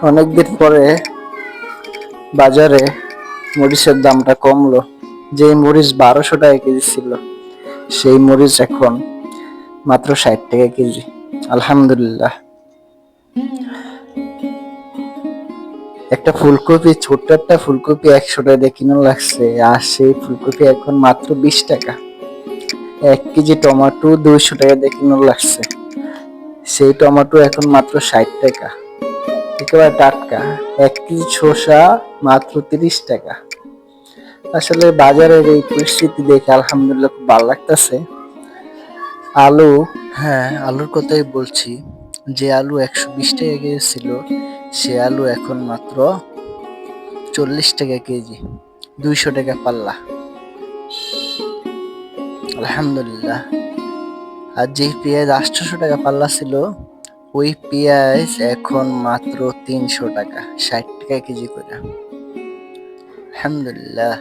অনেকদিন পরে বাজারে মরিচের দামটা কমলো। যেই মরিচ 1200 টাকা কেজি ছিল, সেই মরিচ এখন মাত্র 60 টাকা কেজি। আলহামদুলিল্লাহ। একটা ফুলকপি, ছোট্ট একটা ফুলকপি 100 টাকা দিয়ে কিনা লাগছে, আর সেই ফুলকপি এখন মাত্র 20 টাকা। 1 কেজি টমেটো 200 টাকা দিয়ে কিনা লাগছে, সেই টমেটো এখন মাত্র 60 টাকা, একেবারে টাটকা। 1 কেজি শসা মাত্র 30 টাকা। আসলে বাজারের এই পরিস্থিতি দেখে আলহামদুলিল্লাহ খুব ভালো লাগতেছে। আলু, হ্যাঁ আলুর কথাই বলছি। যে আলু 120 টাকা কেজি ছিল, সে আলু এখন মাত্র 40 টাকা কেজি, 200 টাকা পাল্লা। আলহামদুলিল্লাহ। আর যে পেঁয়াজ 800 টাকা পাল্লা ছিল, ওই পেঁয়াজ এখন মাত্র 300 টাকা, 60 টাকা কেজি করে। আলহামদুলিল্লাহ।